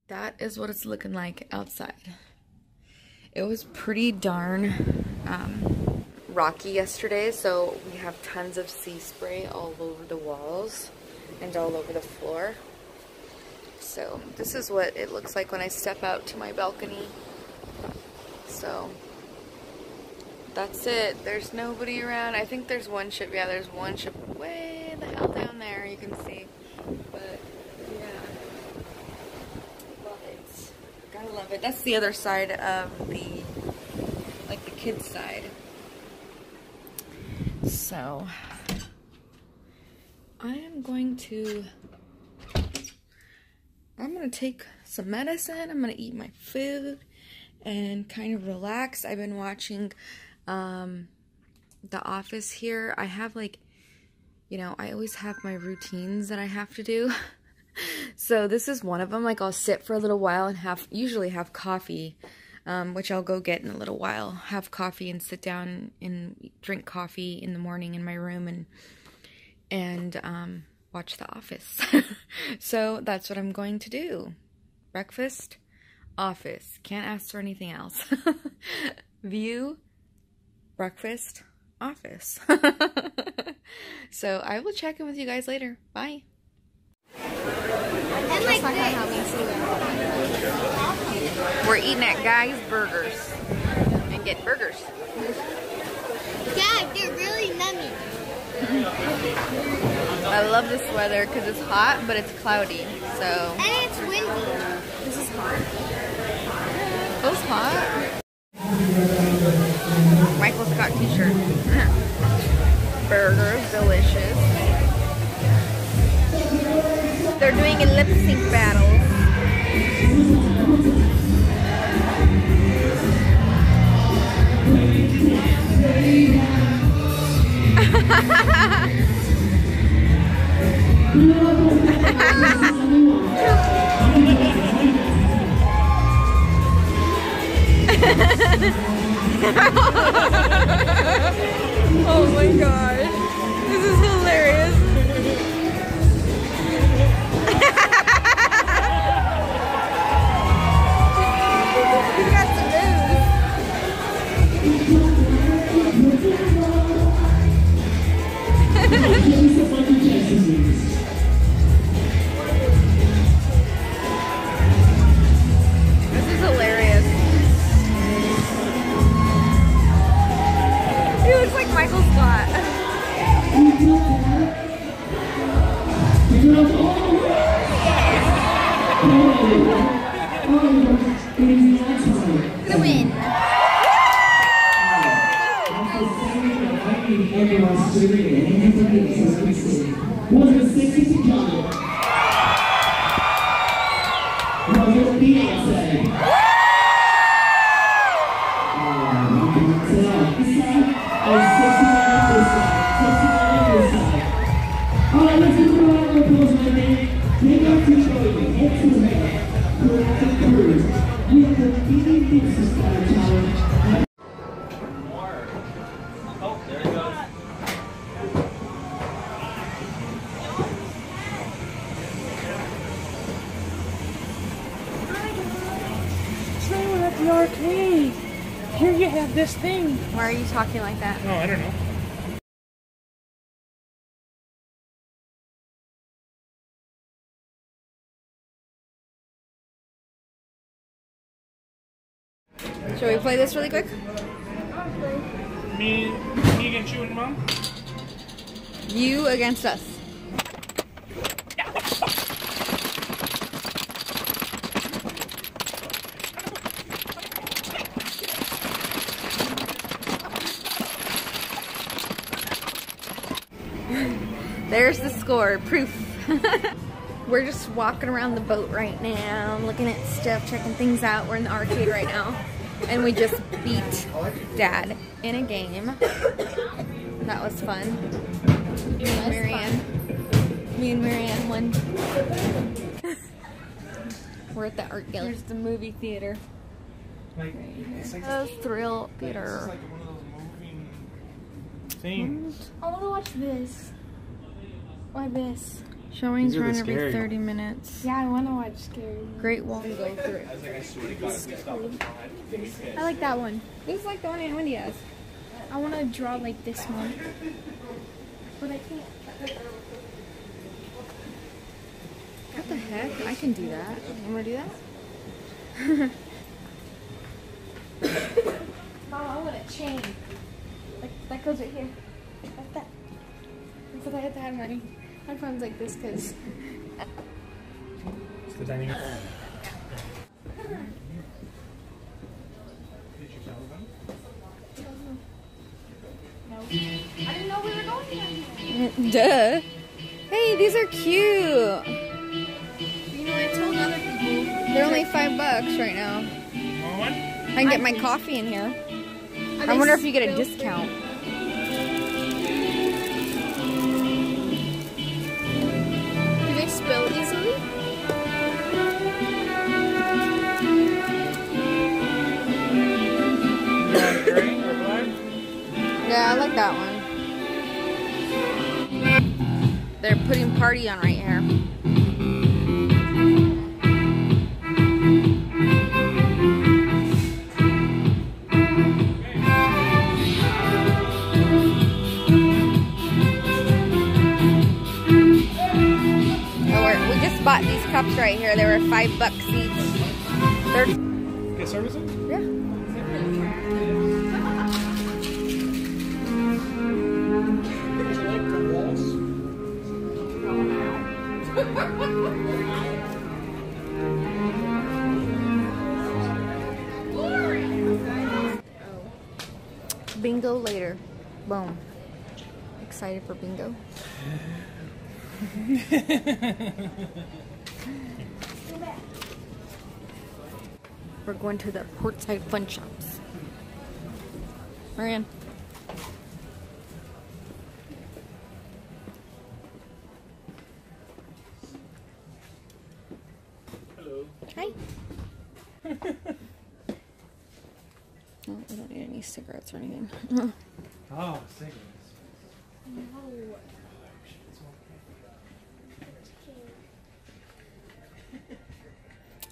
That is what it's looking like outside. It was pretty darn rocky yesterday, so we have tons of sea spray all over the walls and all over the floor. So this is what it looks like when I step out to my balcony. So that's it. There's nobody around. I think there's one ship. Yeah, there's one ship way the hell down there, you can see. But yeah, love it. Gotta love it. That's the other side of the, like the kids' side. So I'm gonna take some medicine. I'm gonna eat my food and kind of relax. I've been watching The Office here. I have like, you know, I always have my routines that I have to do. So this is one of them. Like I'll sit for a little while and usually have coffee, which I'll go get in a little while. Have coffee and sit down and drink coffee in the morning in my room and watch The Office. So that's what I'm going to do. Breakfast, Office. Can't ask for anything else. View, breakfast, Office. So I will check in with you guys later. Bye. We're eating at Guy's Burgers and get burgers. Yeah, they're really nummy. I love this weather because it's hot, but it's cloudy. So. And it's windy. This is hot. Feels hot. Michael Scott t-shirt. Burgers, delicious. They're doing a lip sync battle. Oh my gosh, this is hilarious. You got some This is hilarious. He looks like Michael Scott. Gonna win. The arcade. Here you have this thing. Why are you talking like that? Oh, I don't know. Shall we play this really quick? Me against you and Mom? You against us. There's the score, proof. We're just walking around the boat right now, looking at stuff, checking things out. We're in the arcade right now. And we just beat Dad in a game. That was fun. Me and Marianne won. We're at the art gallery. Here's the movie theater. Like, it's like Thrill This Theater. is like one of those moving things. I want to watch this. Why this? Showings These are the run every scary 30 minutes. Yeah, I want to watch scary. Great Wall. Go through it. I like that one. This is like the one Aunt Wendy has. I want to draw like this one. But I can't. What the heck? I can do that. You want to do that? Mom, I want a chain. Like that goes right here. Like that. Because I have to have my headphones like this because. It's the dining room. Did you tell them? No. I didn't know we were going here. Duh. Hey, these are cute. You know, I told other people. They're only $5 right now. Want one? I can get my coffee in here. I wonder if you get a discount. Do they spill easily? You want gray or black? Yeah, I like that one. They're putting party on right here. We just bought these cups right here. They were $5 each. They're Get services? yeah. Bingo later. Boom. Excited for bingo. We're going to the Portside Fun Shops. Marianne. Hello. Hi. Oh, we don't need any cigarettes or anything. Oh, cigarettes.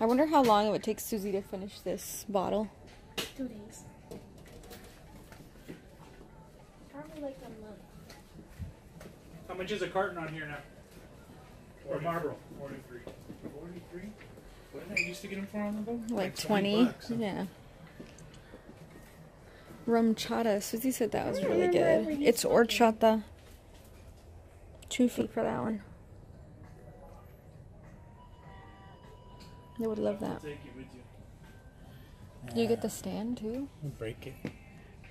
I wonder how long it would take Susie to finish this bottle. 2 days. Probably like a month. How much is a carton on here now? Or Marlboro? 43. 43? What did I used to get them for on the boat? Like 20. $20, huh? Yeah. Rum chata. Susie said that was really remember ever good. using It's horchata. $2 for that one. They would love that. Take it with you. Do you get the stand too? We'll break it.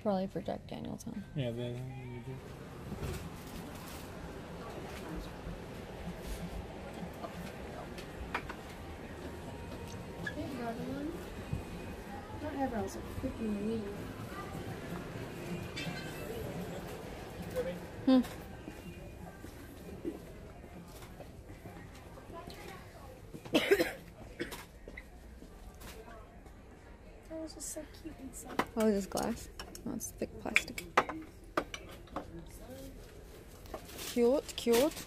Probably for Jack Daniels, huh? Yeah, then you do. Big brother one. Not eyebrows, are freaking weird. Hmm. That was just so cute inside. Oh, is this glass? Oh, it's thick plastic. Cute, cute.